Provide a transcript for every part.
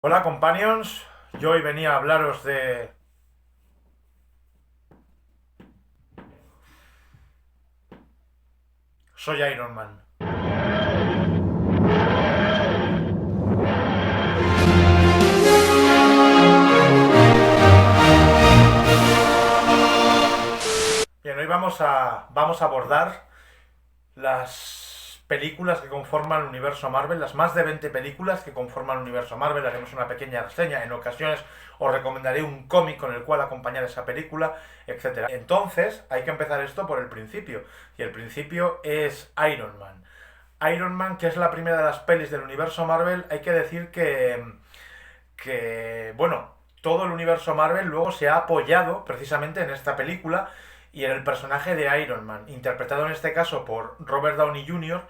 Hola companions, yo hoy venía a hablaros de... Soy Iron Man. Bien, hoy vamos a abordar las películas que conforman el universo Marvel, las más de 20 películas que conforman el universo Marvel. Haremos una pequeña reseña, en ocasiones os recomendaré un cómic con el cual acompañar esa película, etcétera. Entonces, hay que empezar esto por el principio, y el principio es Iron Man. Iron Man, que es la primera de las pelis del universo Marvel, hay que decir bueno, todo el universo Marvel luego se ha apoyado precisamente en esta película y en el personaje de Iron Man, interpretado en este caso por Robert Downey Jr.,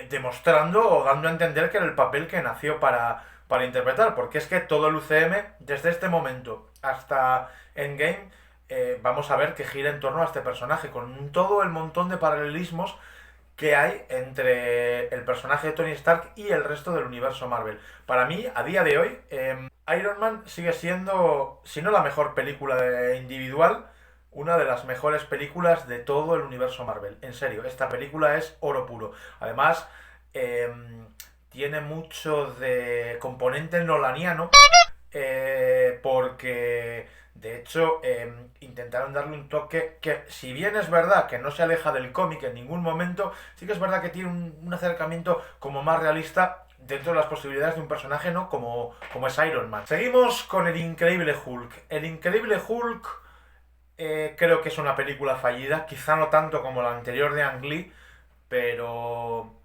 demostrando o dando a entender que era el papel que nació para interpretar, porque es que todo el UCM, desde este momento hasta Endgame, vamos a ver que gira en torno a este personaje, con todo el montón de paralelismos que hay entre el personaje de Tony Stark y el resto del universo Marvel. Para mí, a día de hoy, Iron Man sigue siendo, si no la mejor película individual, una de las mejores películas de todo el universo Marvel. En serio, esta película es oro puro. Además, eh, tiene mucho de componente nolaniano, porque de hecho intentaron darle un toque que, si bien es verdad que no se aleja del cómic en ningún momento, sí que es verdad que tiene un acercamiento como más realista dentro de las posibilidades de un personaje, ¿no? Como es Iron Man. Seguimos con El Increíble Hulk. El Increíble Hulk, creo que es una película fallida, quizá no tanto como la anterior de Ang Lee, pero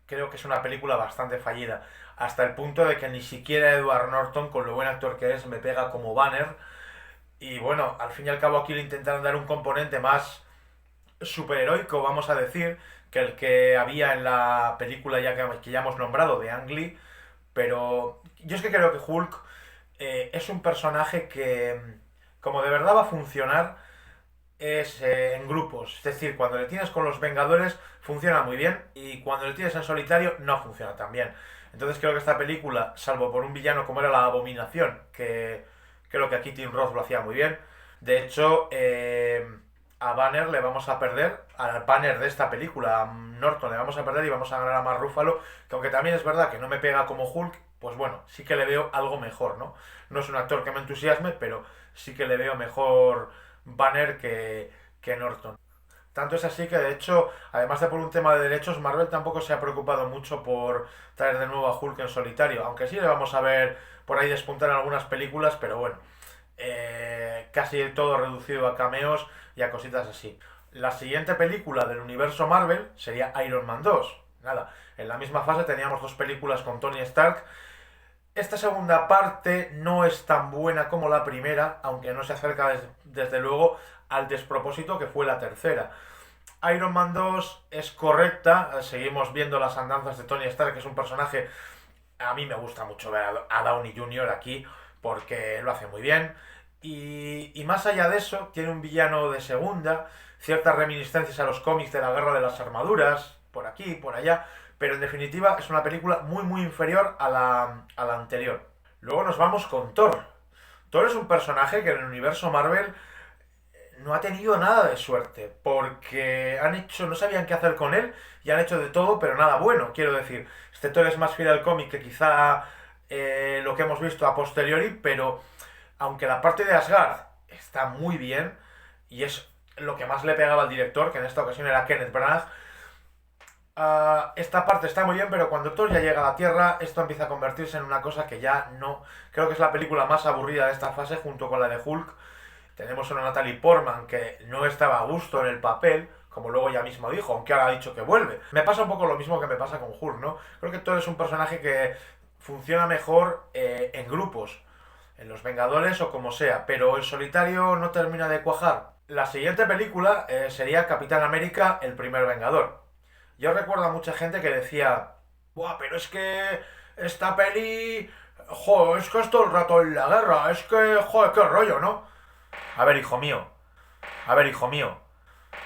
creo que es una película bastante fallida, hasta el punto de que ni siquiera Edward Norton, con lo buen actor que es, me pega como Banner. Y bueno, al fin y al cabo aquí le intentaron dar un componente más superheroico, vamos a decir, que el que había en la película que ya hemos nombrado, de Ang Lee. Pero yo es que creo que Hulk es un personaje que, como de verdad va a funcionar, es en grupos. Es decir, cuando le tienes con los Vengadores funciona muy bien, y cuando le tienes en solitario no funciona tan bien. Entonces creo que esta película, salvo por un villano como era la Abominación, que creo que aquí Tim Roth lo hacía muy bien. De hecho, a Banner le vamos a perder, al Banner de esta película, a Norton le vamos a perder y vamos a ganar a Mark Ruffalo, que aunque también es verdad que no me pega como Hulk, pues bueno, sí que le veo algo mejor, ¿no? No es un actor que me entusiasme, pero sí que le veo mejor Banner que Norton. Tanto es así que, de hecho, además de por un tema de derechos, Marvel tampoco se ha preocupado mucho por traer de nuevo a Hulk en solitario, aunque sí le vamos a ver por ahí despuntar en algunas películas, pero bueno, casi todo reducido a cameos y a cositas así. La siguiente película del universo Marvel sería Iron Man 2. Nada, en la misma fase teníamos dos películas con Tony Stark. Esta segunda parte no es tan buena como la primera, aunque no se acerca desde luego al despropósito que fue la tercera. Iron Man 2 es correcta, seguimos viendo las andanzas de Tony Stark, que es un personaje... A mí me gusta mucho ver a Downey Jr. aquí, porque lo hace muy bien. Y más allá de eso, tiene un villano de segunda, ciertas reminiscencias a los cómics de la Guerra de las Armaduras, por aquí, por allá, pero en definitiva es una película muy muy inferior a la anterior. Luego nos vamos con Thor. Thor es un personaje que en el universo Marvel no ha tenido nada de suerte, porque no sabían qué hacer con él y han hecho de todo, pero nada bueno. Quiero decir, este Thor es más fiel al cómic que quizá lo que hemos visto a posteriori, pero aunque la parte de Asgard está muy bien, y es lo que más le pegaba al director, que en esta ocasión era Kenneth Branagh, esta parte está muy bien, pero cuando Thor ya llega a la Tierra, esto empieza a convertirse en una cosa que ya no... Creo que es la película más aburrida de esta fase, junto con la de Hulk. Tenemos una Natalie Portman que no estaba a gusto en el papel, como luego ella misma dijo, aunque ahora ha dicho que vuelve. Me pasa un poco lo mismo que me pasa con Hulk, ¿no? Creo que Thor es un personaje que funciona mejor en grupos, en los Vengadores o como sea, pero en solitario no termina de cuajar. La siguiente película sería Capitán América, el primer Vengador. Yo recuerdo a mucha gente que decía, buah, pero es que esta peli, joder, es que es todo el rato en la guerra, es que, joder, qué rollo, ¿no? A ver, hijo mío, a ver, hijo mío,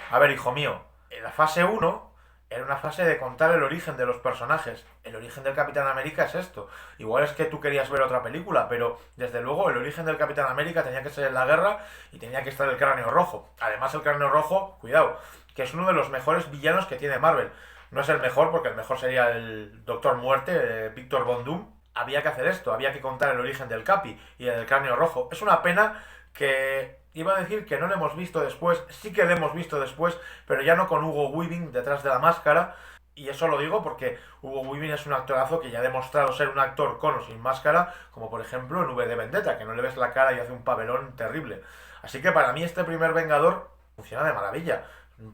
a ver, hijo mío. En la fase uno, era una fase de contar el origen de los personajes. El origen del Capitán América es esto. Igual es que tú querías ver otra película, pero desde luego el origen del Capitán América tenía que ser en la guerra y tenía que estar el Cráneo Rojo. Además el Cráneo Rojo, cuidado, que es uno de los mejores villanos que tiene Marvel. No es el mejor, porque el mejor sería el Doctor Muerte, Víctor Von Doom. Había que hacer esto, había que contar el origen del Capi y el del Cráneo Rojo. Es una pena que iba a decir que no lo hemos visto después, sí que lo hemos visto después, pero ya no con Hugo Weaving detrás de la máscara. Y eso lo digo porque Hugo Weaving es un actorazo que ya ha demostrado ser un actor con o sin máscara, como por ejemplo en V de Vendetta, que no le ves la cara y hace un papelón terrible. Así que para mí este primer Vengador funciona de maravilla.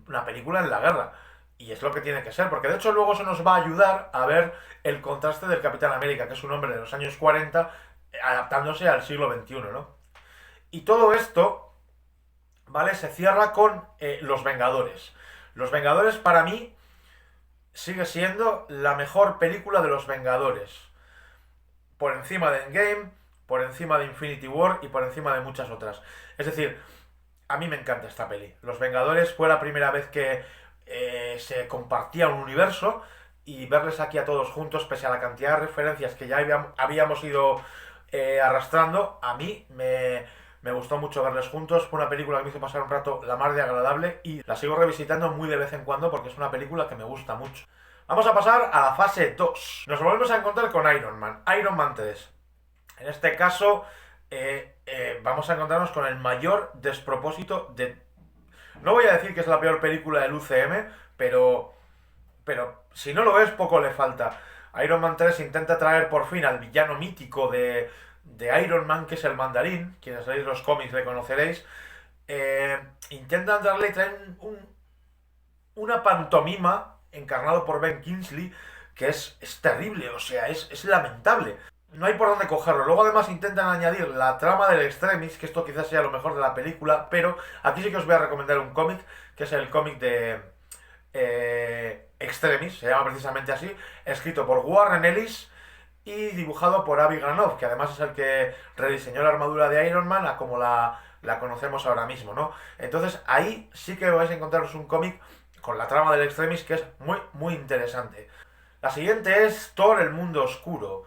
Una película en la guerra. Y es lo que tiene que ser, porque de hecho luego eso nos va a ayudar a ver el contraste del Capitán América, que es un hombre de los años 40, adaptándose al siglo XXI, ¿no? Y todo esto, ¿vale? Se cierra con Los Vengadores. Los Vengadores para mí sigue siendo la mejor película de los Vengadores. Por encima de Endgame, por encima de Infinity War y por encima de muchas otras. Es decir, a mí me encanta esta peli. Los Vengadores fue la primera vez que se compartía un universo y verles aquí a todos juntos, pese a la cantidad de referencias que ya habíamos ido arrastrando, a mí me gustó mucho verles juntos. Fue una película que me hizo pasar un rato la mar de agradable y la sigo revisitando muy de vez en cuando porque es una película que me gusta mucho. Vamos a pasar a la fase 2. Nos volvemos a encontrar con Iron Man, Iron Man 3. En este caso, vamos a encontrarnos con el mayor despropósito de... No voy a decir que es la peor película del UCM, pero si no lo es, poco le falta. Iron Man 3 intenta traer por fin al villano mítico de Iron Man, que es el Mandarín. Quienes leéis los cómics le conoceréis. Intentan darle y traen una pantomima encarnado por Ben Kingsley que es terrible, o sea, es lamentable. No hay por dónde cogerlo. Luego además intentan añadir la trama del Extremis, que esto quizás sea lo mejor de la película, pero aquí sí que os voy a recomendar un cómic, que es el cómic de Extremis, se llama precisamente así, escrito por Warren Ellis y dibujado por Avi Granov, que además es el que rediseñó la armadura de Iron Man a como la conocemos ahora mismo, ¿no? Entonces ahí sí que vais a encontraros un cómic con la trama del Extremis que es muy, muy interesante. La siguiente es Thor, el mundo oscuro.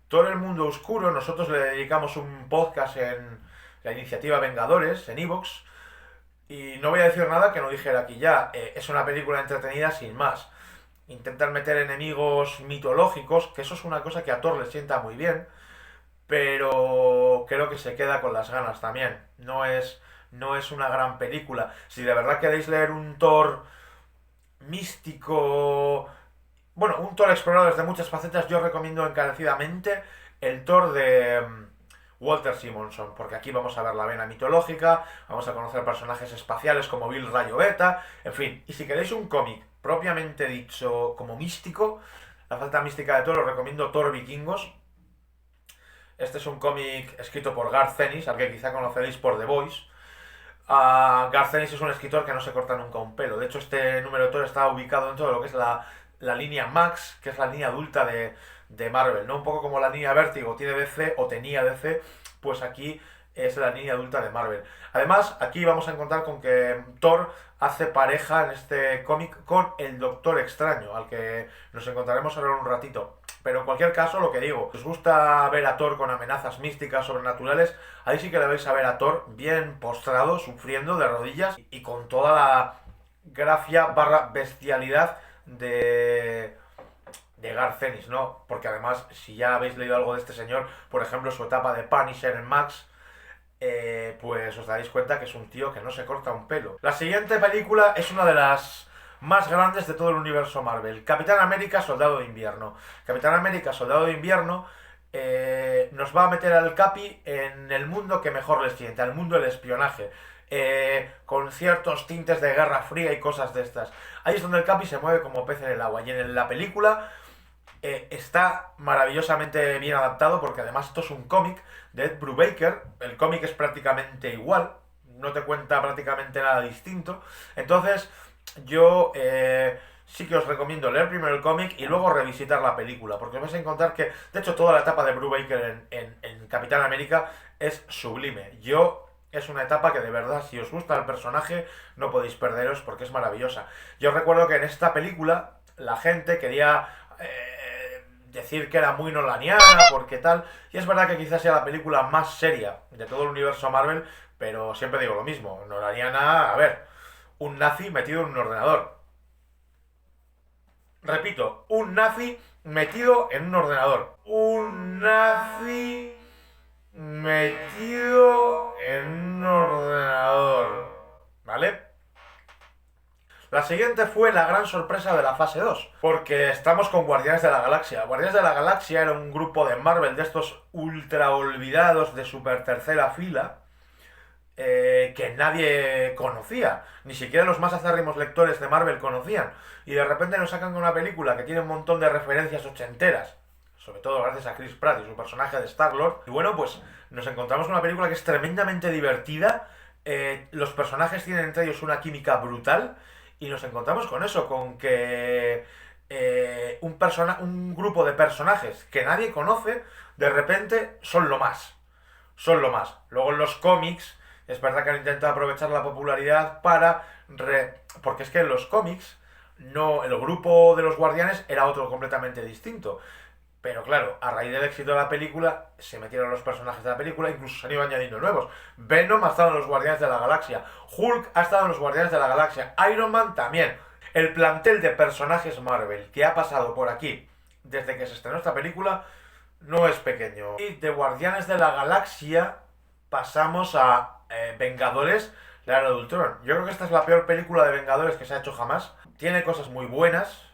Thor, el mundo oscuro, nosotros le dedicamos un podcast en la iniciativa Vengadores, en Evox, y no voy a decir nada que no dijera aquí ya. Es una película entretenida sin más. Intentan meter enemigos mitológicos, que eso es una cosa que a Thor le sienta muy bien, pero creo que se queda con las ganas también. No es una gran película. Si de verdad queréis leer un Thor místico, bueno, un Thor explorado desde muchas facetas, yo recomiendo encarecidamente el Thor de Walter Simonson, porque aquí vamos a ver la vena mitológica, vamos a conocer personajes espaciales como Bill Rayo Beta, en fin. Y si queréis un cómic propiamente dicho como místico, la falta mística de Thor, os recomiendo Thor Vikingos. Este es un cómic escrito por Garth Ennis, al que quizá conoceréis por The Voice. Garth Ennis es un escritor que no se corta nunca un pelo. De hecho, este número de Thor está ubicado dentro de lo que es la línea Max, que es la línea adulta de Marvel, ¿no? Un poco como la línea Vértigo tiene DC o tenía DC, pues aquí es la línea adulta de Marvel. Además, aquí vamos a encontrar con que Thor hace pareja en este cómic con el Doctor Extraño, al que nos encontraremos ahora en un ratito. Pero en cualquier caso, lo que digo, si os gusta ver a Thor con amenazas místicas, sobrenaturales, ahí sí que le vais a ver a Thor bien postrado, sufriendo de rodillas y con toda la gracia barra bestialidad de Garth Ennis, ¿no? Porque además, si ya habéis leído algo de este señor, por ejemplo, su etapa de Punisher en Max, pues os daréis cuenta que es un tío que no se corta un pelo. La siguiente película es una de las más grandes de todo el universo Marvel. Capitán América, Soldado de Invierno. Capitán América, Soldado de Invierno nos va a meter al Capi en el mundo que mejor les siente, al mundo del espionaje. Con ciertos tintes de Guerra Fría y cosas de estas. Ahí es donde el Capi se mueve como pez en el agua. Y en la película está maravillosamente bien adaptado, porque además esto es un cómic de Ed Brubaker. El cómic es prácticamente igual, no te cuenta prácticamente nada distinto. Entonces yo sí que os recomiendo leer primero el cómic y luego revisitar la película, porque os vais a encontrar que, de hecho, toda la etapa de Brubaker en Capitán América es sublime. Es una etapa que de verdad, si os gusta el personaje, no podéis perderos porque es maravillosa. Yo recuerdo que en esta película la gente quería decir que era muy nolaniana, porque tal, y es verdad que quizás sea la película más seria de todo el universo Marvel, pero siempre digo lo mismo, nolaniana, a ver, un nazi metido en un ordenador. Repito, un nazi metido en un ordenador. Un nazi metido en un ordenador. ¿Vale? La siguiente fue la gran sorpresa de la fase 2, porque estamos con Guardianes de la Galaxia. Guardianes de la Galaxia era un grupo de Marvel de estos ultra olvidados de super tercera fila, que nadie conocía, ni siquiera los más acérrimos lectores de Marvel conocían. Y de repente nos sacan una película que tiene un montón de referencias ochenteras, sobre todo gracias a Chris Pratt y su personaje de Star-Lord. Y bueno, pues nos encontramos con una película que es tremendamente divertida, los personajes tienen entre ellos una química brutal, y nos encontramos con eso, con que un grupo de personajes que nadie conoce, de repente son lo más. Son lo más. Luego en los cómics, es verdad que han intentado aprovechar la popularidad para... Porque es que en los cómics, no, el grupo de los guardianes era otro completamente distinto. Pero claro, a raíz del éxito de la película, se metieron los personajes de la película, incluso se han ido añadiendo nuevos. Venom ha estado en los Guardianes de la Galaxia, Hulk ha estado en los Guardianes de la Galaxia, Iron Man también. El plantel de personajes Marvel que ha pasado por aquí desde que se estrenó esta película no es pequeño. Y de Guardianes de la Galaxia pasamos a Vengadores, la Era de Ultron. Yo creo que esta es la peor película de Vengadores que se ha hecho jamás. Tiene cosas muy buenas,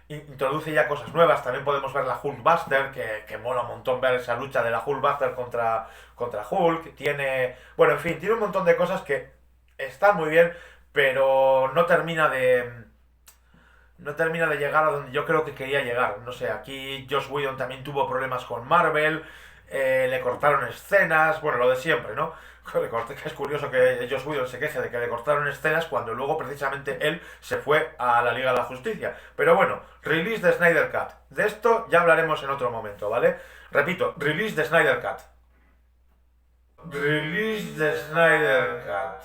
introduce ya cosas nuevas. También podemos ver la Hulkbuster, que mola un montón ver esa lucha de la Hulkbuster contra Hulk. Bueno, en fin, tiene un montón de cosas que están muy bien, pero no termina de llegar a donde yo creo que quería llegar. No sé, aquí Joss Whedon también tuvo problemas con Marvel, le cortaron escenas, bueno, lo de siempre, ¿no? Que es curioso que Joss Whedon se queje de que le cortaron escenas cuando luego precisamente él se fue a la Liga de la Justicia. Pero bueno, release de Snyder Cut. De esto ya hablaremos en otro momento, ¿vale? Repito, release de Snyder Cut. Release de Snyder Cut.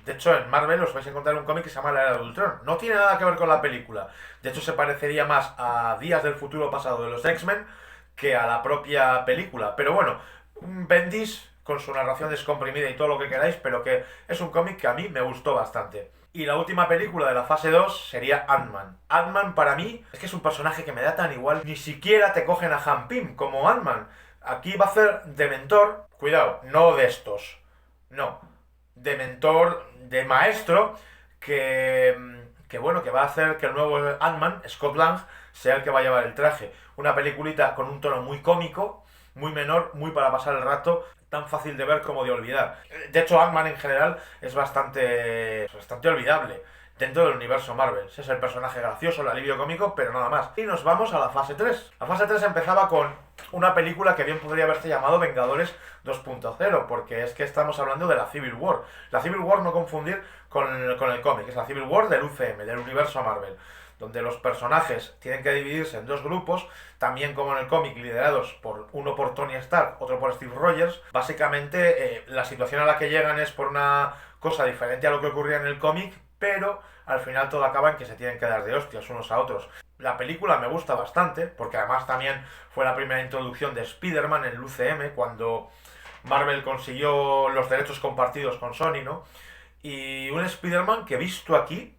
De hecho, en Marvel os vais a encontrar un cómic que se llama La Era de Ultron. No tiene nada que ver con la película. De hecho, se parecería más a Días del Futuro Pasado de los X-Men que a la propia película. Pero bueno, Bendis con su narración descomprimida y todo lo que queráis, pero que es un cómic que a mí me gustó bastante. Y la última película de la fase 2 sería Ant-Man. Ant-Man para mí es que es un personaje que me da tan igual. Ni siquiera te cogen a Han Pym como Ant-Man. Aquí va a ser de mentor. Cuidado, no de estos. No. De mentor, de maestro, que bueno, que va a hacer que el nuevo Ant-Man, Scott Lang, sea el que va a llevar el traje. Una peliculita con un tono muy cómico, muy menor, muy para pasar el rato, tan fácil de ver como de olvidar. De hecho, Ant-Man en general es bastante olvidable dentro del universo Marvel. Es el personaje gracioso, el alivio cómico, pero nada más. Y nos vamos a la fase 3. La fase 3 empezaba con una película que bien podría haberse llamado Vengadores 2.0, porque es que estamos hablando de la Civil War. La Civil War, no confundir con el cómic, es la Civil War del UCM, del universo Marvel, donde los personajes tienen que dividirse en dos grupos, también como en el cómic, liderados uno por Tony Stark, otro por Steve Rogers. Básicamente, la situación a la que llegan es por una cosa diferente a lo que ocurría en el cómic, pero al final todo acaba en que se tienen que dar de hostias unos a otros. La película me gusta bastante, porque además también fue la primera introducción de Spider-Man en el UCM, cuando Marvel consiguió los derechos compartidos con Sony, ¿no? Y un Spider-Man que visto aquí,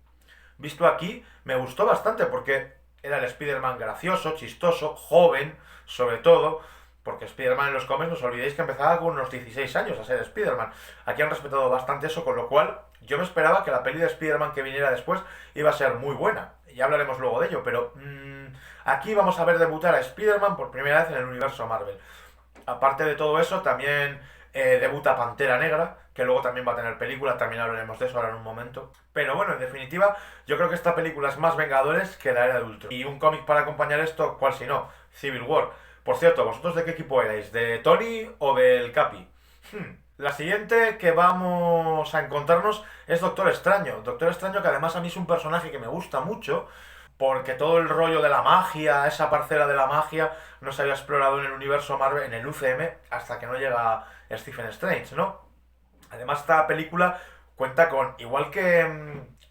me gustó bastante, porque era el Spider-Man gracioso, chistoso, joven, sobre todo, porque Spider-Man en los cómics, no os olvidéis que empezaba con unos 16 años a ser Spider-Man. Aquí han respetado bastante eso, con lo cual yo me esperaba que la peli de Spider-Man que viniera después iba a ser muy buena. Ya hablaremos luego de ello, pero aquí vamos a ver debutar a Spider-Man por primera vez en el universo Marvel. Aparte de todo eso, también debuta Pantera Negra, que luego también va a tener película, también hablaremos de eso ahora en un momento. Pero bueno, en definitiva, yo creo que esta película es más Vengadores que la Era de Ultron. Y un cómic para acompañar esto, ¿cuál si no? Civil War. Por cierto, ¿vosotros de qué equipo erais? ¿De Tony o del Capi? La siguiente que vamos a encontrarnos es Doctor Extraño. Doctor Extraño, que además a mí es un personaje que me gusta mucho, porque todo el rollo de la magia, esa parcela de la magia, no se había explorado en el universo Marvel, en el UCM, hasta que no llega Stephen Strange, ¿no? Además, esta película cuenta con, igual que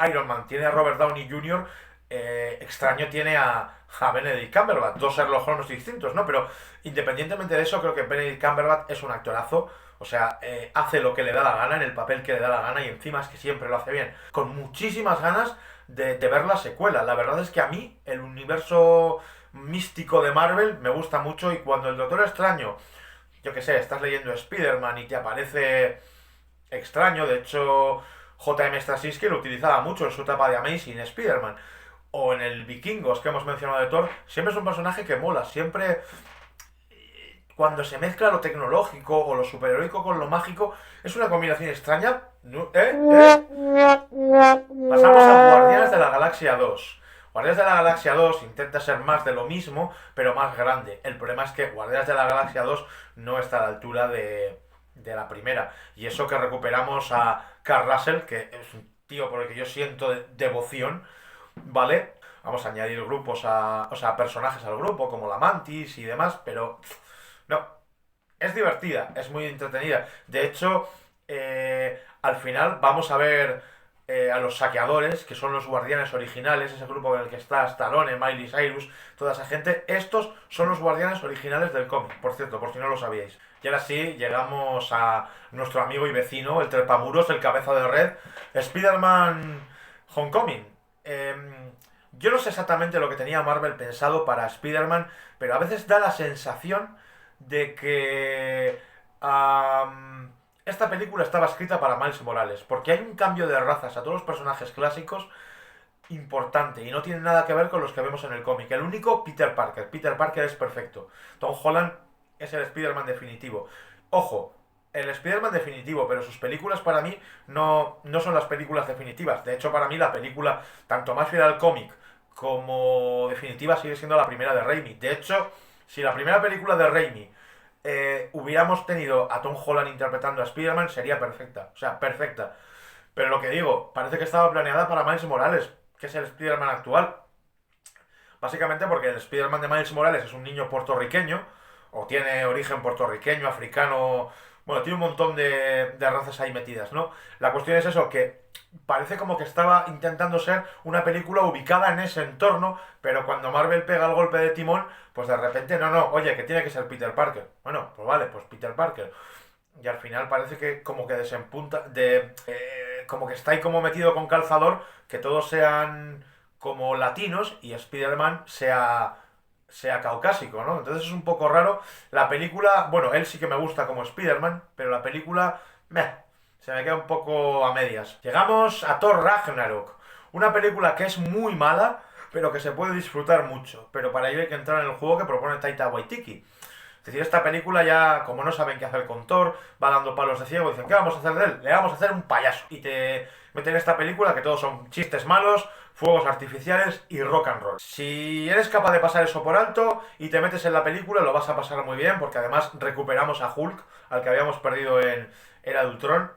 Iron Man tiene a Robert Downey Jr., extraño tiene a Benedict Cumberbatch, dos Sherlock Holmes distintos, ¿no? Pero independientemente de eso, creo que Benedict Cumberbatch es un actorazo. O sea, hace lo que le da la gana en el papel que le da la gana y encima es que siempre lo hace bien. Con muchísimas ganas de ver la secuela. La verdad es que a mí el universo místico de Marvel me gusta mucho y cuando el Doctor Extraño, yo que sé, estás leyendo Spider-Man y te aparece extraño, de hecho J.M. Straczynski lo utilizaba mucho en su etapa de Amazing Spider-Man o en el Vikingos que hemos mencionado de Thor, siempre es un personaje que mola, siempre cuando se mezcla lo tecnológico o lo superheroico con lo mágico, es una combinación extraña. Pasamos a Guardianes de la Galaxia 2. Guardianes de la Galaxia 2 intenta ser más de lo mismo, pero más grande. El problema es que Guardianes de la Galaxia 2 no está a la altura de la primera. Y eso que recuperamos a Carl Russell, que es un tío por el que yo siento devoción, ¿vale? Vamos a añadir grupos o sea, personajes al grupo, como la Mantis y demás, pero no, es divertida, es muy entretenida. De hecho, al final vamos a ver a los saqueadores, que son los guardianes originales, ese grupo en el que está Stallone, Miley Cyrus, toda esa gente. Estos son los guardianes originales del cómic, por cierto, por si no lo sabíais. Y ahora sí, llegamos a nuestro amigo y vecino, el trepamuros, el cabeza de red, Spider-Man Homecoming. Yo no sé exactamente lo que tenía Marvel pensado para Spider-Man, pero a veces da la sensación de que esta película estaba escrita para Miles Morales, porque hay un cambio de razas a todos los personajes clásicos importante y no tiene nada que ver con los que vemos en el cómic. El único, Peter Parker. Peter Parker es perfecto. Tom Holland es el Spider-Man definitivo. Ojo, el Spider-Man definitivo, pero sus películas para mí no son las películas definitivas. De hecho, para mí la película, tanto más fiel al cómic como definitiva, sigue siendo la primera de Raimi. De hecho, si la primera película de Raimi hubiéramos tenido a Tom Holland interpretando a Spider-Man, sería perfecta. O sea, perfecta. Pero lo que digo, parece que estaba planeada para Miles Morales, que es el Spider-Man actual. Básicamente porque el Spider-Man de Miles Morales es un niño puertorriqueño, o tiene origen puertorriqueño, africano. Bueno, tiene un montón de razas ahí metidas, ¿no? La cuestión es eso, que parece como que estaba intentando ser una película ubicada en ese entorno, pero cuando Marvel pega el golpe de timón, pues de repente, no, oye, que tiene que ser Peter Parker. Bueno, pues vale, pues Peter Parker. Y al final parece que como que desempunta, como que está ahí como metido con calzador, que todos sean como latinos y Spider-Man sea caucásico, ¿no? Entonces es un poco raro. La película, bueno, él sí que me gusta como Spider-Man, pero la película, se me queda un poco a medias. Llegamos a Thor Ragnarok, una película que es muy mala, pero que se puede disfrutar mucho. Pero para ello hay que entrar en el juego que propone Taika Waititi. Es decir, esta película ya, como no saben qué hacer con Thor, va dando palos de ciego, dicen, ¿qué vamos a hacer de él? Le vamos a hacer un payaso. Y te meten en esta película que todos son chistes malos, fuegos artificiales y rock and roll. Si eres capaz de pasar eso por alto y te metes en la película, lo vas a pasar muy bien, porque además recuperamos a Hulk, al que habíamos perdido en Era de Ultron.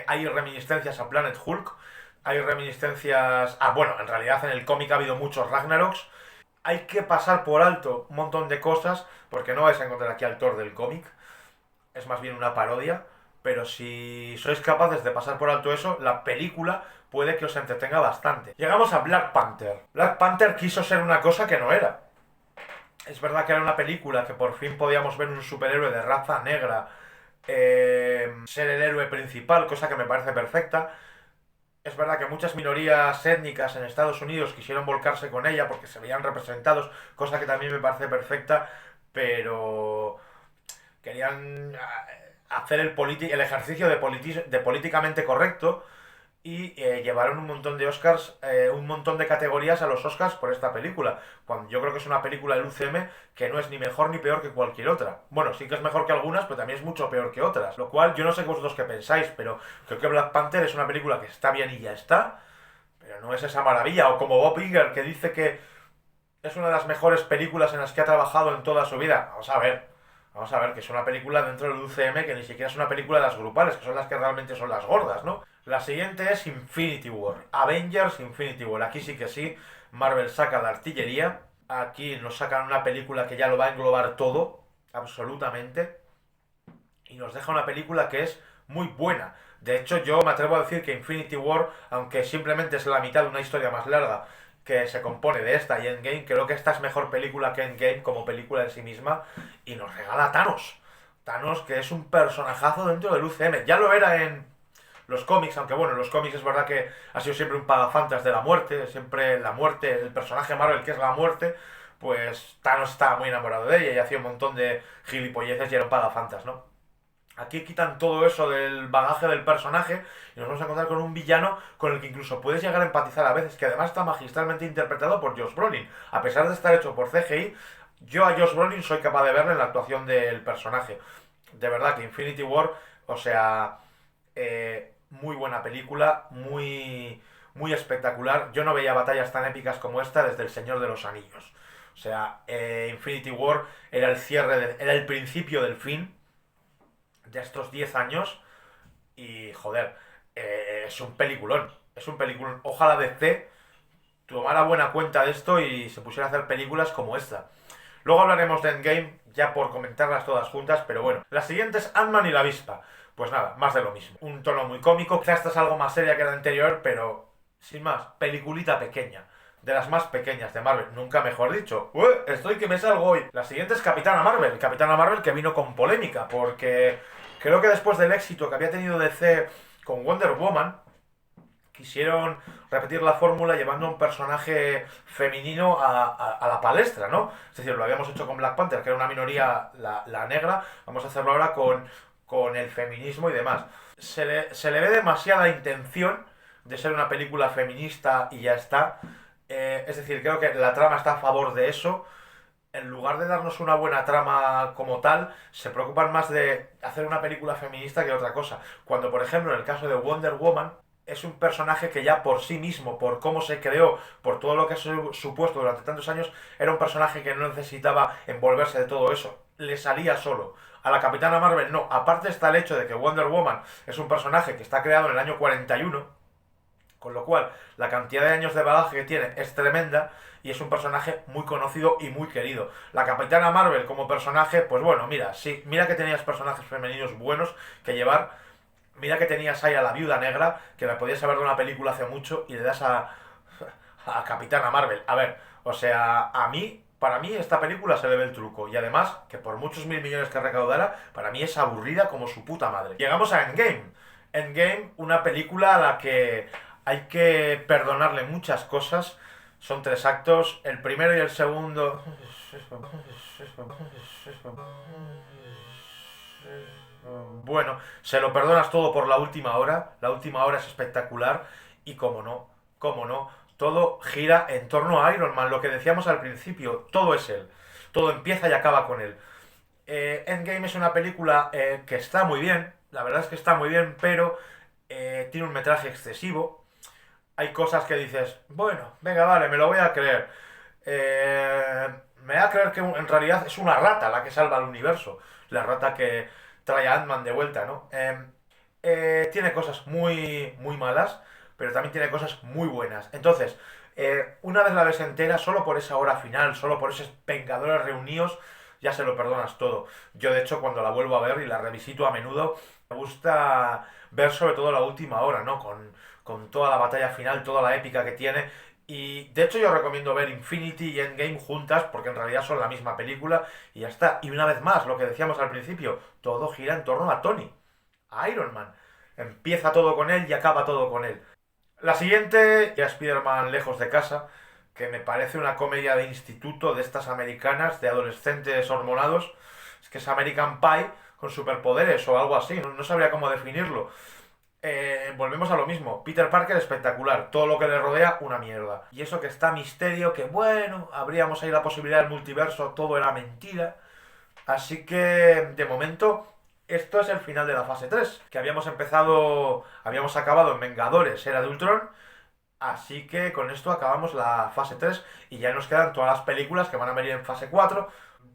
Hay reminiscencias a Planet Hulk, hay reminiscencias bueno, en realidad en el cómic ha habido muchos Ragnaroks. Hay que pasar por alto un montón de cosas, porque no vais a encontrar aquí al Thor del cómic, es más bien una parodia, pero si sois capaces de pasar por alto eso, la película puede que os entretenga bastante. Llegamos a Black Panther. Black Panther quiso ser una cosa que no era. Es verdad que era una película que por fin podíamos ver un superhéroe de raza negra ser el héroe principal, cosa que me parece perfecta. Es verdad que muchas minorías étnicas en Estados Unidos quisieron volcarse con ella porque se veían representados, cosa que también me parece perfecta, pero querían hacer el ejercicio de políticamente correcto y llevaron un montón de Oscars, un montón de categorías a los Oscars por esta película, cuando yo creo que es una película del UCM que no es ni mejor ni peor que cualquier otra. Bueno, sí que es mejor que algunas, pero también es mucho peor que otras, lo cual yo no sé vosotros qué pensáis, pero creo que Black Panther es una película que está bien y ya está, pero no es esa maravilla, o como Bob Iger que dice que es una de las mejores películas en las que ha trabajado en toda su vida. Vamos a ver, que es una película dentro del UCM que ni siquiera es una película de las grupales, que son las que realmente son las gordas, ¿no? La siguiente es Infinity War, Avengers Infinity War. Aquí sí que sí, Marvel saca la artillería. Aquí nos sacan una película que ya lo va a englobar todo, absolutamente. Y nos deja una película que es muy buena. De hecho, yo me atrevo a decir que Infinity War, aunque simplemente es la mitad de una historia más larga que se compone de esta y Endgame, creo que esta es mejor película que Endgame como película en sí misma y nos regala a Thanos. Thanos, que es un personajazo dentro del UCM. Ya lo era en los cómics, aunque bueno, en los cómics es verdad que ha sido siempre un pagafantas de la muerte, siempre la muerte, el personaje Marvel que es la muerte, pues Thanos estaba muy enamorado de ella y hacía un montón de gilipolleces y era un pagafantas, ¿no? Aquí quitan todo eso del bagaje del personaje y nos vamos a encontrar con un villano con el que incluso puedes llegar a empatizar a veces, que además está magistralmente interpretado por Josh Brolin. A pesar de estar hecho por CGI, yo a Josh Brolin soy capaz de verle en la actuación del personaje. De verdad que Infinity War, o sea, muy buena película, muy espectacular. Yo no veía batallas tan épicas como esta desde El Señor de los Anillos. O sea, Infinity War era el cierre, era el principio del fin de estos 10 años y, joder, es un peliculón. Es un peliculón. Ojalá DC tomara buena cuenta de esto y se pusiera a hacer películas como esta. Luego hablaremos de Endgame, ya por comentarlas todas juntas, pero bueno. La siguiente es Ant-Man y la avispa. Pues nada, más de lo mismo. Un tono muy cómico, quizás esta es algo más seria que la anterior, pero sin más, peliculita pequeña. De las más pequeñas de Marvel, nunca mejor dicho. Estoy que me salgo hoy. La siguiente es Capitana Marvel. Capitana Marvel que vino con polémica, porque creo que después del éxito que había tenido DC con Wonder Woman, quisieron repetir la fórmula llevando a un personaje femenino a la palestra, ¿no? Es decir, lo habíamos hecho con Black Panther, que era una minoría la negra, vamos a hacerlo ahora con el feminismo y demás. Se le ve demasiada intención de ser una película feminista y ya está. Es decir, creo que la trama está a favor de eso. En lugar de darnos una buena trama como tal, se preocupan más de hacer una película feminista que otra cosa. Cuando, por ejemplo, en el caso de Wonder Woman, es un personaje que ya por sí mismo, por cómo se creó, por todo lo que ha supuesto durante tantos años, era un personaje que no necesitaba envolverse de todo eso. Le salía solo. A la Capitana Marvel no. Aparte está el hecho de que Wonder Woman es un personaje que está creado en el año 41, con lo cual la cantidad de años de bagaje que tiene es tremenda y es un personaje muy conocido y muy querido. La Capitana Marvel como personaje, pues bueno, mira, sí, mira que tenías personajes femeninos buenos que llevar. Mira que tenías ahí a la Viuda Negra, que la podías haber de una película hace mucho, y le das a Capitana Marvel. A ver, o sea, para mí esta película se le ve el truco. Y además, que por muchos mil millones que recaudara, para mí es aburrida como su puta madre. Llegamos a Endgame. Endgame, una película a la que hay que perdonarle muchas cosas. Son 3 actos, el primero y el segundo. Bueno, se lo perdonas todo por la última hora. La última hora es espectacular. Y cómo no, todo gira en torno a Iron Man. Lo que decíamos al principio, todo es él. Todo empieza y acaba con él. Endgame es una película que está muy bien. La verdad es que está muy bien, pero tiene un metraje excesivo. Hay cosas que dices, bueno, venga, vale, me lo voy a creer. Me voy a creer que en realidad es una rata la que salva al universo. La rata que trae a Ant-Man de vuelta, ¿no? Tiene cosas muy malas, pero también tiene cosas muy buenas. Entonces, una vez la ves entera, solo por esa hora final, solo por esos Vengadores reunidos, ya se lo perdonas todo. Yo, de hecho, cuando la vuelvo a ver y la revisito a menudo, me gusta ver sobre todo la última hora, ¿no? Con toda la batalla final, toda la épica que tiene. Y de hecho yo recomiendo ver Infinity y Endgame juntas porque en realidad son la misma película y ya está. Y una vez más, lo que decíamos al principio, todo gira en torno a Tony, a Iron Man. Empieza todo con él y acaba todo con él. La siguiente, ya Spider-Man lejos de casa, que me parece una comedia de instituto de estas americanas, de adolescentes hormonados. Es que es American Pie con superpoderes o algo así, no sabría cómo definirlo. Volvemos a lo mismo. Peter Parker espectacular. Todo lo que le rodea, una mierda. Y eso que está Misterio, que bueno, habríamos ahí la posibilidad del multiverso, todo era mentira. Así que, de momento, esto es el final de la fase 3 que habíamos acabado en Vengadores, Era de Ultron. Así que con esto acabamos la fase 3 y ya nos quedan todas las películas que van a venir en fase 4,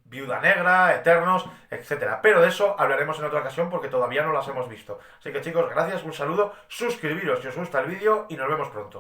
Viuda Negra, Eternos, etcétera. Pero de eso hablaremos en otra ocasión porque todavía no las hemos visto. Así que chicos, gracias, un saludo, suscribiros si os gusta el vídeo y nos vemos pronto.